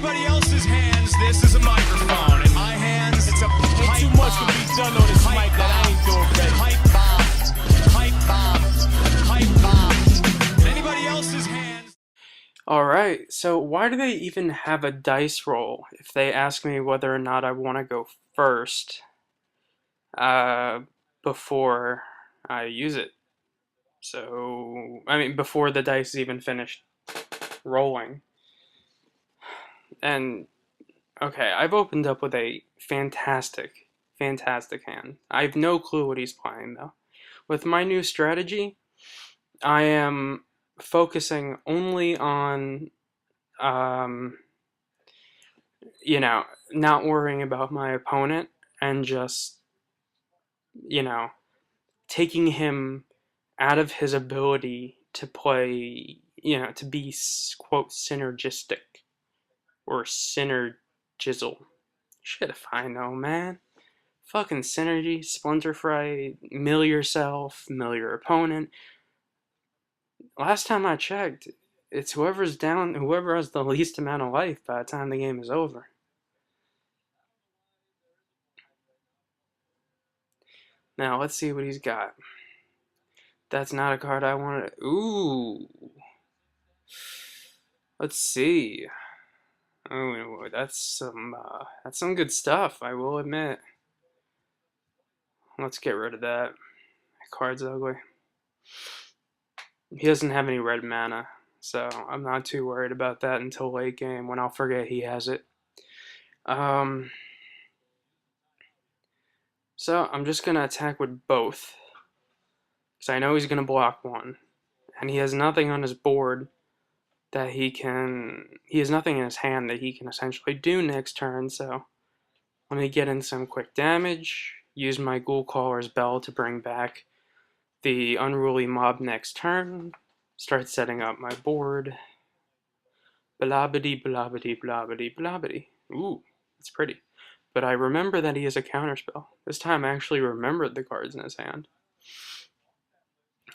anybody else's hands, this is a microphone. In my hands, it's a pipe Too much can be done on this mic that I ain't doing ready. Pipe bombs. Pipe bombs. Pipe bombs. In anybody else's hands. Alright, so why do they even have a dice roll if they ask me whether or not I want to go first before I use it? So, I mean, before the dice is even finished rolling. And, okay, I've opened up with a fantastic hand. I have no clue what he's playing, though. With my new strategy, I am focusing only on, you know, not worrying about my opponent and just, you know, taking him out of his ability to play, you know, to be, quote, synergistic or synergizzle. Shit if I know, man. Fucking synergy, splinter fry, mill yourself, mill your opponent. Last time I checked, it's whoever's down, whoever has the least amount of life by the time the game is over. Now, let's see what he's got. That's not a card I wanted. Ooh. Let's see. Oh, that's some good stuff, I will admit. Let's get rid of that. That card's ugly. He doesn't have any red mana, so I'm not too worried about that until late game when I'll forget he has it. So I'm just gonna attack with both, because I know he's gonna block one, and he has nothing on his board that he has nothing in his hand that he can essentially do next turn, so let me get in some quick damage, use my Ghoul Caller's Bell to bring back the Unruly Mob next turn, start setting up my board. Blobbity, blobbity, blobbity, blobbity. Ooh, that's pretty. But I remember that he has a counterspell. This time I actually remembered the cards in his hand.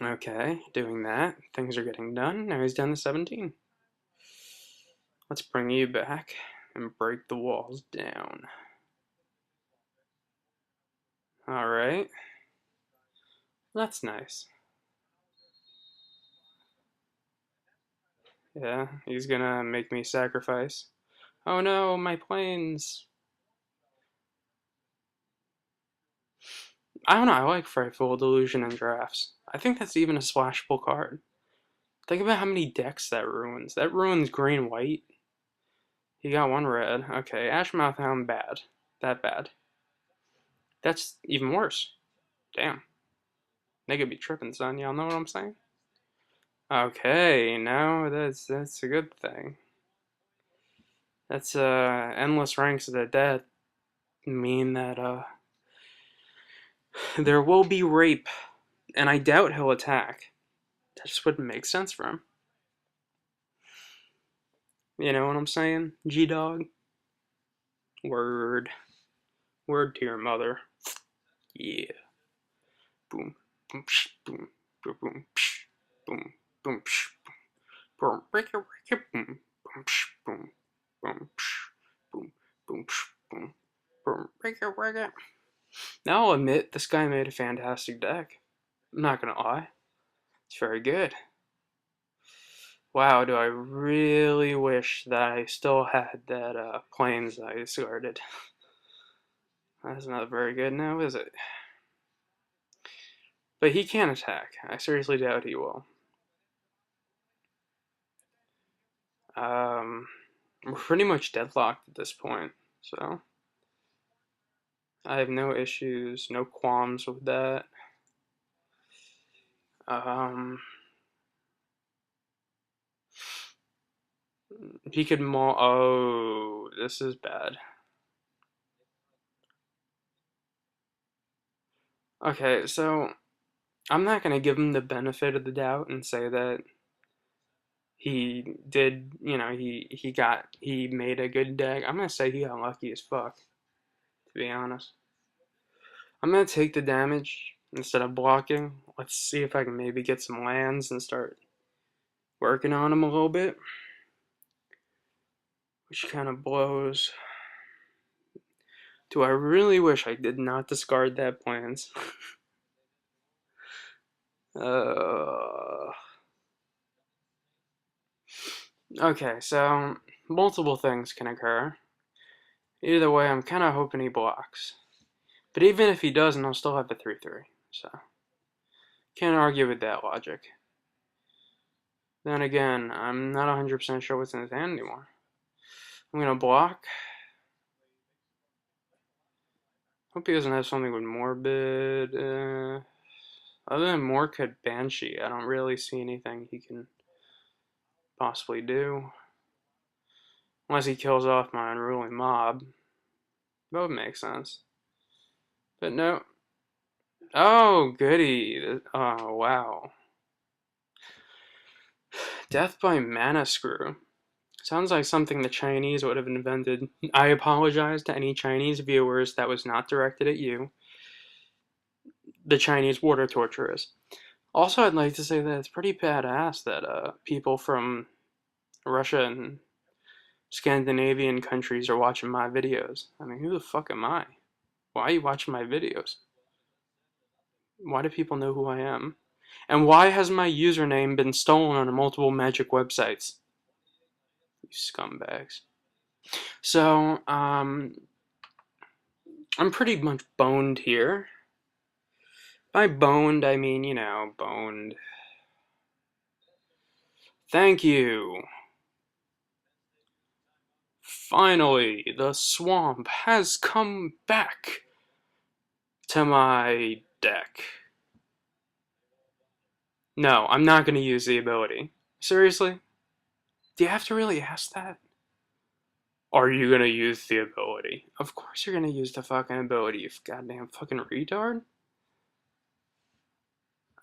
Okay, doing that. Things are getting done. Now he's down to 17. Let's bring you back and break the walls down. Alright. That's nice. Yeah, he's gonna make me sacrifice. Oh no, my planes! I don't know, I like Frightful Delusion in drafts. I think that's even a splashable card. Think about how many decks that ruins. That ruins green-white. He got one red. Okay, Ashmouth Hound bad. That bad. That's even worse. Damn. They could be tripping, son. Y'all know what I'm saying? Okay, now that's a good thing. That's endless ranks of the dead mean that there will be rape, and I doubt he'll attack. That just wouldn't make sense for him. You know what I'm saying, G-Dog? Word. Word to your mother. Yeah. Boom. Boom. Psh, boom. Boom. Boom. Psh, boom. Boom. Psh, boom. Break it. Boom. Boom. Psh, boom. Boom. Psh, boom. Boom. Psh, boom. Boom. Break it. Now I'll admit, this guy made a fantastic deck. I'm not gonna lie. It's very good. Wow, do I really wish that I still had that planes I discarded. That's not very good now, is it? But he can attack. I seriously doubt he will. We're pretty much deadlocked at this point, so I have no issues, no qualms with that. He could maul. Oh, this is bad. Okay, so I'm not gonna give him the benefit of the doubt and say that he did, you know, he made a good deck. I'm gonna say he got lucky as fuck, to be honest. I'm gonna take the damage instead of blocking. Let's see if I can maybe get some lands and start working on him a little bit. which kind of blows. Do I really wish I did not discard that plans? Okay, so multiple things can occur. Either way, I'm kind of hoping he blocks. But even if he doesn't, I'll still have the 3-3. So, can't argue with that logic. Then again, I'm not 100% sure what's in his hand anymore. I'm going to block. Hope he doesn't have something with Morbid. Other than Morkid Banshee, I don't really see anything he can possibly do. Unless he kills off my unruly mob. That would make sense. But no. Oh, goody. Oh, wow. Death by Mana Screw. Sounds like something the Chinese would have invented. I apologize to any Chinese viewers, that was not directed at you. The Chinese water torturers. Also, I'd like to say that it's pretty badass that people from Russia and Scandinavian countries are watching my videos. I mean, who the fuck am I? Why are you watching my videos? Why do people know who I am? And why has my username been stolen on multiple Magic websites? You scumbags. So, I'm pretty much boned here. By boned, I mean, you know, boned. Thank you. Finally, the swamp has come back to my deck. No, I'm not going to use the ability. Seriously? Do you have to really ask that? Are you going to use the ability? Of course you're going to use the fucking ability, you goddamn fucking retard.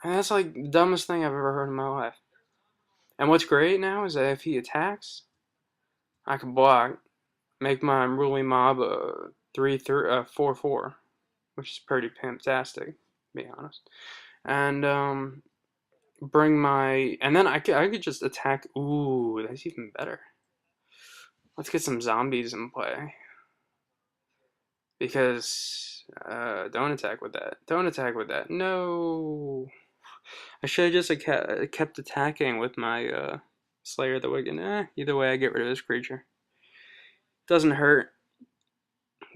And that's like the dumbest thing I've ever heard in my life. And what's great now is that if he attacks, I can block, make my unruly mob a 4/4, which is pretty fantastic, to be honest. And bring my, and then I could just attack. Ooh, that's even better. Let's get some zombies in play. Because don't attack with that. Don't attack with that. No. I should have just kept attacking with my Slayer of the Wicked. Either way, I get rid of this creature. Doesn't hurt.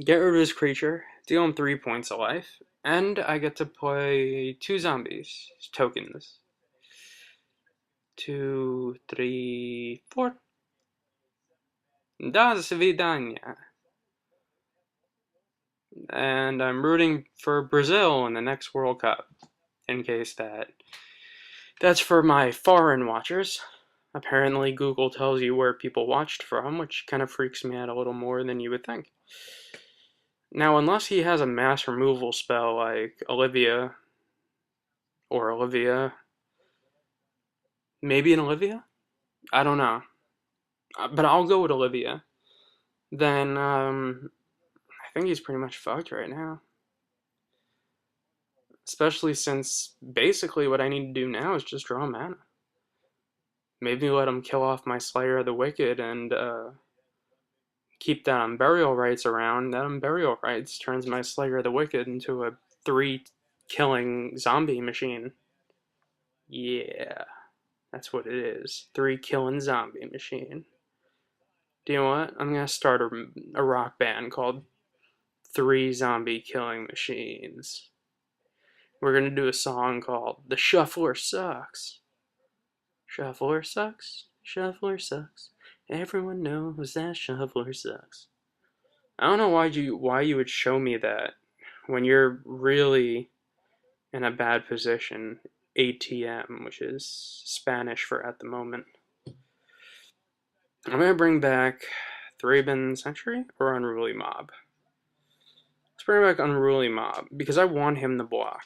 Get rid of this creature. Deal him 3 points of life. And I get to play 2 zombies. Tokens. 2, 3, 4. Do svidania. And I'm rooting for Brazil in the next World Cup. In case that's for my foreign watchers. Apparently Google tells you where people watched from, which kind of freaks me out a little more than you would think. Now, unless he has a mass removal spell like Olivia, maybe an Olivia? I don't know. But I'll go with Olivia. Then, I think he's pretty much fucked right now. Especially since basically what I need to do now is just draw mana. Maybe let him kill off my Slayer of the Wicked and keep that Unburial Rites around. That Unburial Rites turns my Slayer of the Wicked into a 3-killing zombie machine. Yeah, that's what it is. 3-killing zombie machine. Do you know what? I'm gonna start a rock band called 3 Zombie Killing Machines. We're gonna do a song called The Shuffler Sucks. Shuffler sucks. Shuffler sucks. Everyone knows that Shuffler sucks. I don't know why you would show me that when you're really in a bad position. ATM, which is Spanish for at the moment. I'm gonna bring back Thraben Sentry or Unruly Mob. Let's bring back Unruly Mob because I want him to block.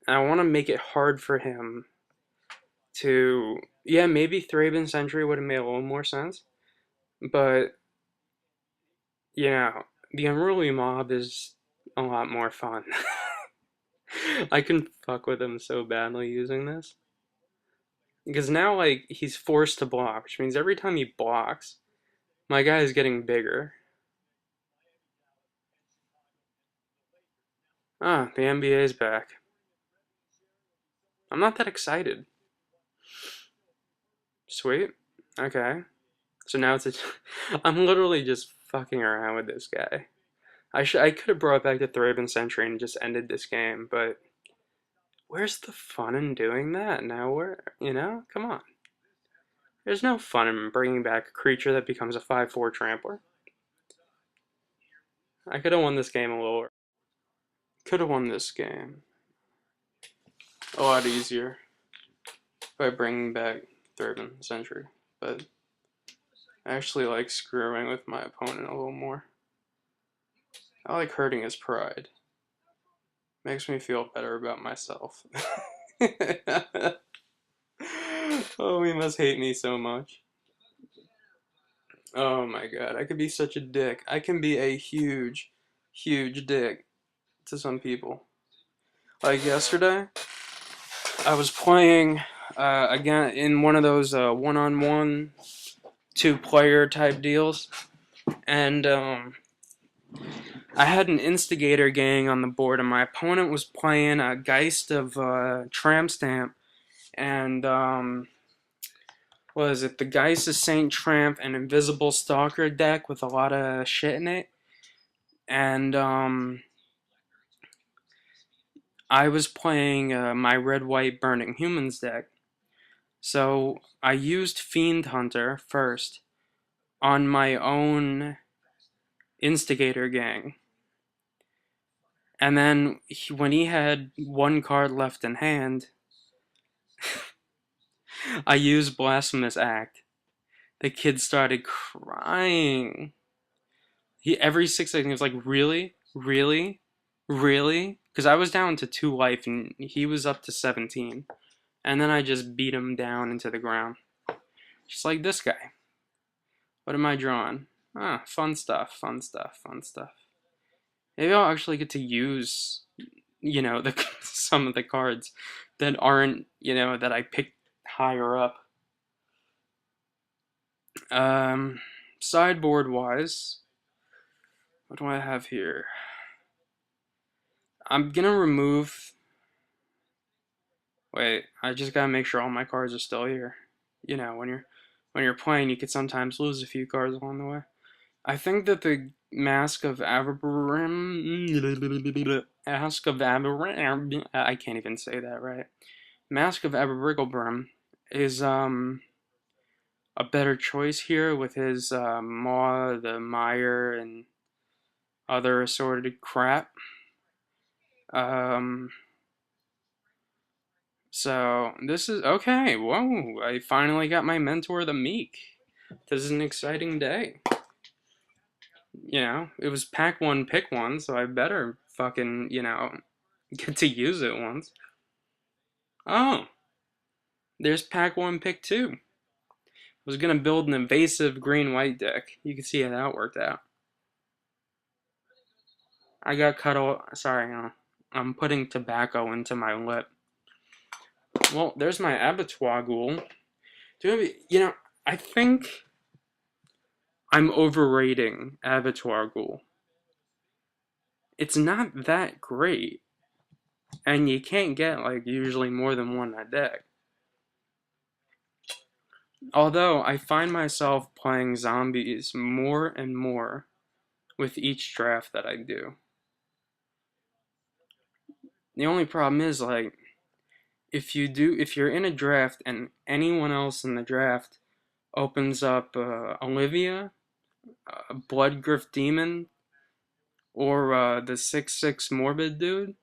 And I want to make it hard for him to, yeah, maybe Thraben Sentry would have made a little more sense, but, you know, the Unruly Mob is a lot more fun. I can fuck with him so badly using this. Because now, like, he's forced to block, which means every time he blocks, my guy is getting bigger. Ah, the NBA is back. I'm not that excited. Sweet. Okay. So now it's a. I'm literally just fucking around with this guy. I could have brought back the Thraben Sentry and just ended this game, but where's the fun in doing that? Now come on. There's no fun in bringing back a creature that becomes a 5/4 trampler. I could have won this game a little. Could have won this game a lot easier by bringing back Thraben Sentry, but I actually like screwing with my opponent a little more. I like hurting his pride. Makes me feel better about myself. Oh, he must hate me so much. Oh my god, I could be such a dick. I can be a huge, huge dick to some people. Like yesterday, I was playing again in one of those one-on-one, two-player type deals, and I had an Instigator gang on the board, and my opponent was playing a Geist of Tramp Stamp, and what is it? The Geist of Saint Tramp and Invisible Stalker deck with a lot of shit in it, and I was playing my Red-White Burning Humans deck. So I used Fiend Hunter first on my own Instigator gang. And then when he had one card left in hand, I used Blasphemous Act. The kid started crying. Every 6 seconds he was like, really? Really? Really? Because I was down to 2 life and he was up to 17. And then I just beat him down into the ground. Just like this guy. What am I drawing? Ah, fun stuff, fun stuff, fun stuff. Maybe I'll actually get to use, the some of the cards that aren't, that I picked higher up. Sideboard wise, what do I have here? I'm gonna remove. Wait, I just gotta make sure all my cards are still here. When you're playing, you could sometimes lose a few cards along the way. I think that the Mask of Aberrim, I can't even say that right. Mask of Aberrigglebrim is a better choice here with his Maw, the Mire, and other assorted crap. So this is okay. Whoa! I finally got my mentor, the Meek. This is an exciting day. It was pack one, pick one, so I better fucking, get to use it once. Oh, there's pack one, pick two. I was gonna build an invasive green-white deck. You can see how that worked out. I got cut off. Sorry, I'm putting tobacco into my lip. Well, there's my abattoir ghoul. I think I'm overrating abattoir ghoul. It's not that great. And you can't get, like, usually more than one in a deck. Although, I find myself playing zombies more and more with each draft that I do. The only problem is, like, if you're in a draft and anyone else in the draft opens up Olivia, Bloodgriff Demon, or the 6/6 Morbid dude,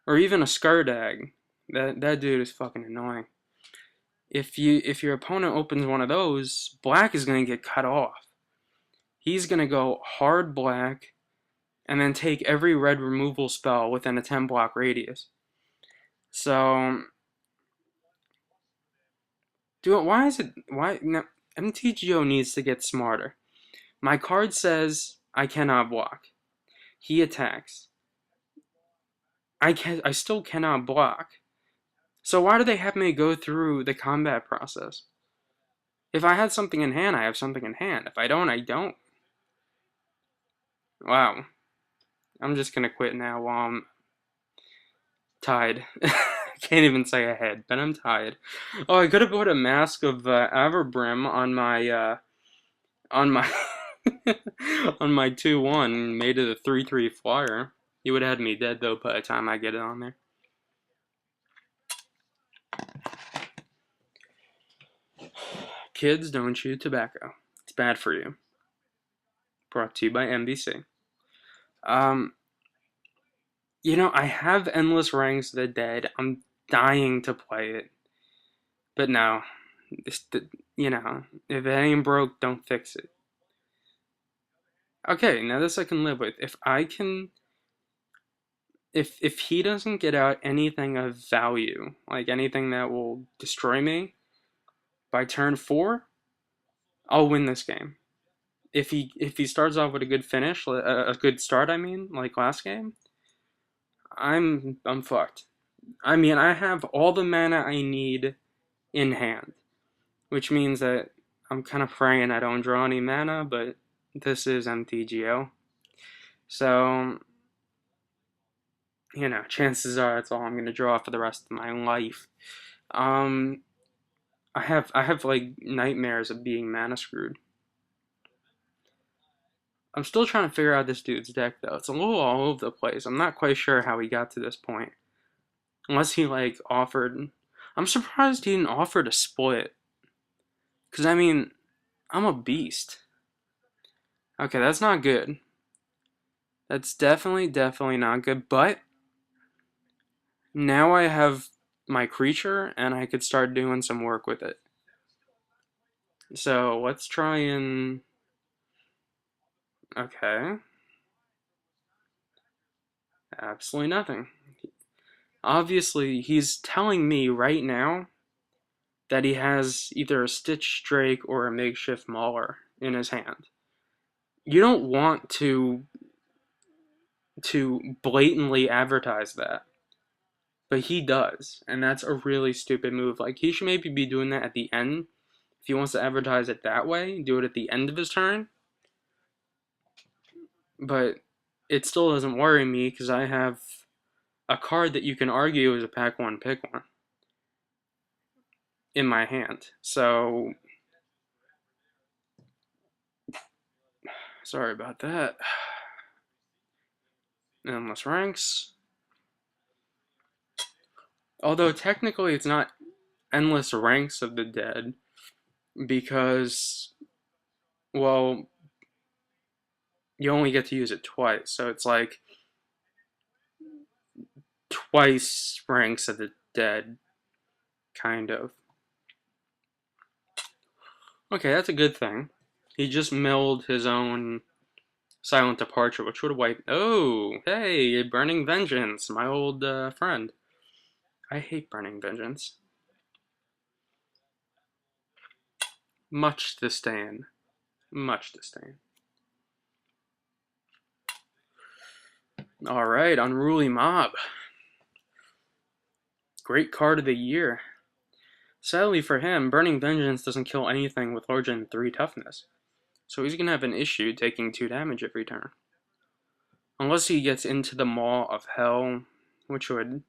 or even a Skardag, that dude is fucking annoying. If your opponent opens one of those, black is gonna get cut off. He's gonna go hard black, and then take every red removal spell within a 10 block radius. So, now, MTGO needs to get smarter. My card says I cannot block. He attacks. I still cannot block. So why do they have me go through the combat process? If I had something in hand, I have something in hand. If I don't, I don't. Wow. I'm just gonna quit now while I'm tied. Can't even say ahead, but I'm tied. Oh, I could have put a mask of Averbrim on my on my 2-1, made it a 3-3 flyer. You would have had me dead though by the time I get it on there. Kids, don't chew tobacco. It's bad for you. Brought to you by NBC. You know, I have Endless Ranks of the Dead. I'm dying to play it. But no. You know, if it ain't broke, don't fix it. Okay, now this I can live with. If I can... If he doesn't get out anything of value, like anything that will destroy me, by turn 4, I'll win this game. If he starts off with a good finish, a good start, I mean, like last game, I'm fucked. I mean, I have all the mana I need in hand, which means that I'm kind of praying I don't draw any mana, but this is MTGO. So, you know, chances are that's all I'm going to draw for the rest of my life. I have like nightmares of being mana screwed. I'm still trying to figure out this dude's deck though. It's a little all over the place. I'm not quite sure how he got to this point. Unless he like offered... I'm surprised he didn't offer to split. Cause I mean, I'm a beast. Okay, that's not good. That's definitely not good, but now I have my creature and I could start doing some work with it. So let's try and... Okay. Absolutely nothing. Obviously, he's telling me right now that he has either a Stitch Drake or a Makeshift Mauler in his hand. You don't want to blatantly advertise that, but he does, and that's a really stupid move. Like, he should maybe be doing that at the end. If he wants to advertise it that way, do it at the end of his turn. But it still doesn't worry me because I have a card that you can argue is a pack one, pick one in my hand. So, sorry about that. Endless Ranks. Although technically it's not Endless Ranks of the Dead because, well, you only get to use it twice. So it's like twice Ranks of the Dead, kind of. Okay, that's a good thing. He just milled his own Silent Departure, which would have wiped... Oh, hey, Burning Vengeance, my old friend. I hate Burning Vengeance. Much disdain. Much disdain. Alright, Unruly Mob. Great card of the year. Sadly for him, Burning Vengeance doesn't kill anything with larger than 3 toughness. So he's gonna have an issue taking 2 damage every turn. Unless he gets into the Maw of Hell, which would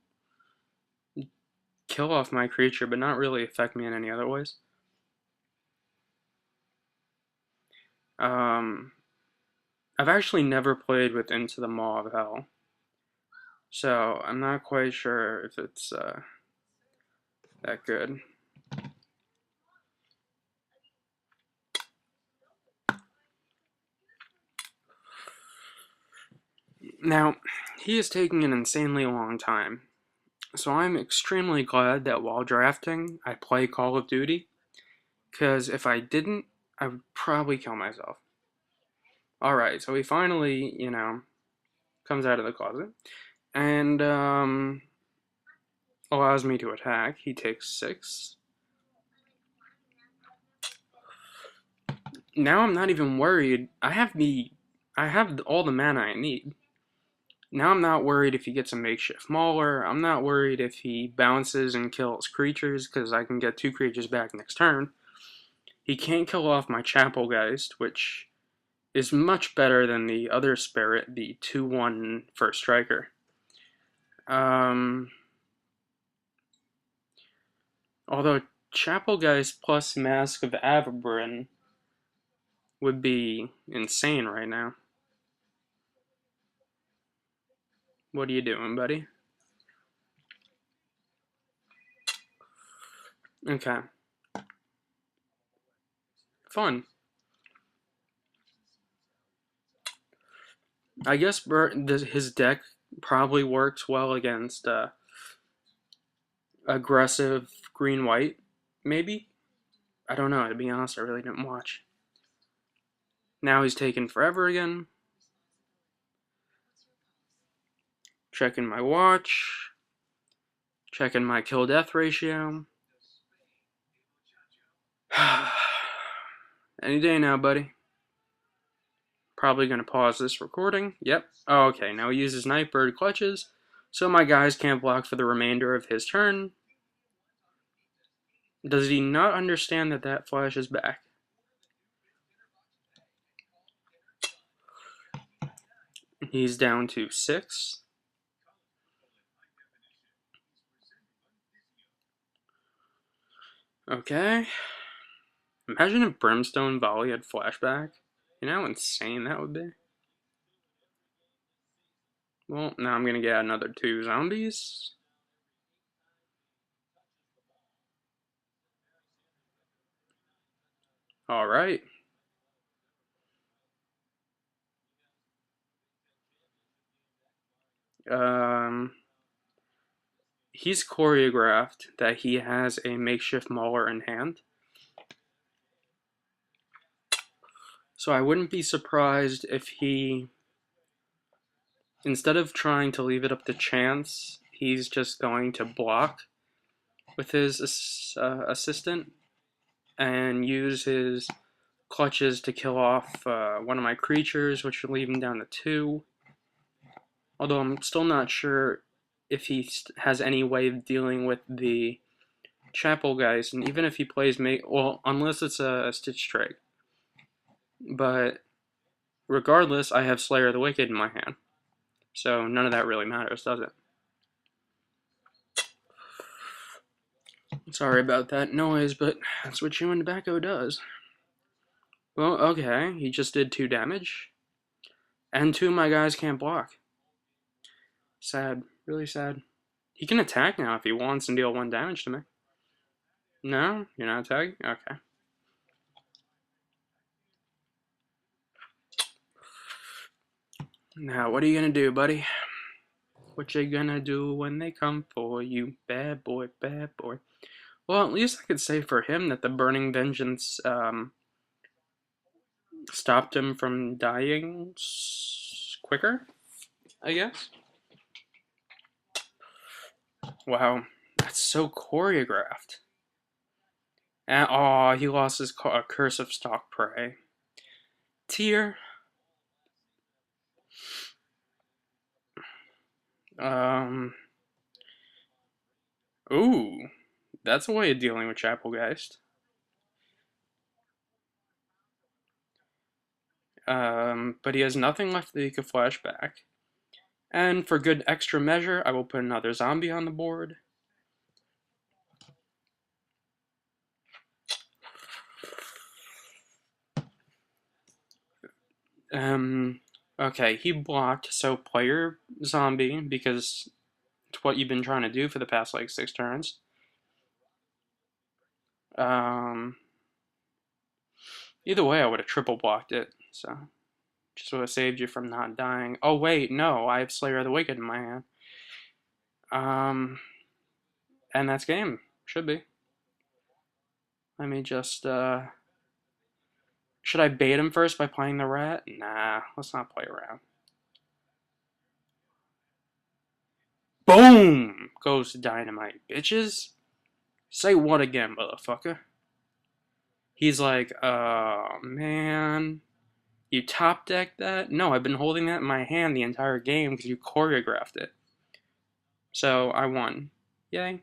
kill off my creature, but not really affect me in any other ways. I've actually never played with Into the Maw of Hell, so I'm not quite sure if it's that good. Now, he is taking an insanely long time, so I'm extremely glad that while drafting, I play Call of Duty, because if I didn't, I would probably kill myself. Alright, so he finally, you know, comes out of the closet, and allows me to attack. He takes 6. Now I'm not even worried. I have all the mana I need. Now I'm not worried if he gets a makeshift mauler. I'm not worried if he bounces and kills creatures, because I can get 2 creatures back next turn. He can't kill off my Chapelgeist, which is much better than the other spirit, the 2/1 first striker. Although Chapelgeist plus Mask of Avabrin would be insane right now. What are you doing, buddy? Okay. Fun. I guess his deck probably works well against aggressive green-white, maybe? I don't know, to be honest, I really didn't watch. Now he's taking forever again. Checking my watch. Checking my kill-death ratio. Any day now, buddy. Probably going to pause this recording. Yep. Oh, okay, now he uses Nightbird clutches, so my guys can't block for the remainder of his turn. Does he not understand that that flash is back? He's down to 6. Okay. Imagine if Brimstone Volley had flashback. You know how insane that would be? Well, now I'm gonna get another 2 zombies. Alright. He's choreographed that he has a makeshift mauler in hand. So I wouldn't be surprised if he, instead of trying to leave it up to chance, he's just going to block with his assistant and use his clutches to kill off one of my creatures, which would leave him down to 2. Although I'm still not sure if he has any way of dealing with the Chapelgeist, and even if he plays well, unless it's a Stitch Strike. But regardless, I have Slayer of the Wicked in my hand, so none of that really matters, does it? Sorry about that noise, but that's what chewing tobacco does. Well, okay, he just did 2 damage, and 2 of my guys can't block. Sad, really sad. He can attack now if he wants and deal 1 damage to me. No? You're not attacking? Okay. Now, what are you gonna do, buddy? What you gonna do when they come for you? Bad boy, bad boy. Well, at least I could say for him that the Burning Vengeance stopped him from dying quicker, I guess. Wow, that's so choreographed. And, oh, he lost his Curse of Stalk Prey. Tear. Ooh, that's a way of dealing with Chapelgeist. But he has nothing left that he could flash back. And for good extra measure, I will put another zombie on the board. Okay, he blocked, so player zombie, because it's what you've been trying to do for the past, like, 6 turns. Either way, I would have triple blocked it, so just would have saved you from not dying. Oh, wait, no, I have Slayer of the Wicked in my hand. And that's game. Should be. Let me just, should I bait him first by playing the rat? Nah, let's not play around. Boom! Goes dynamite, bitches. Say what again, motherfucker? He's like, man. You top deck that? No, I've been holding that in my hand the entire game because you choreographed it. So I won. Yay.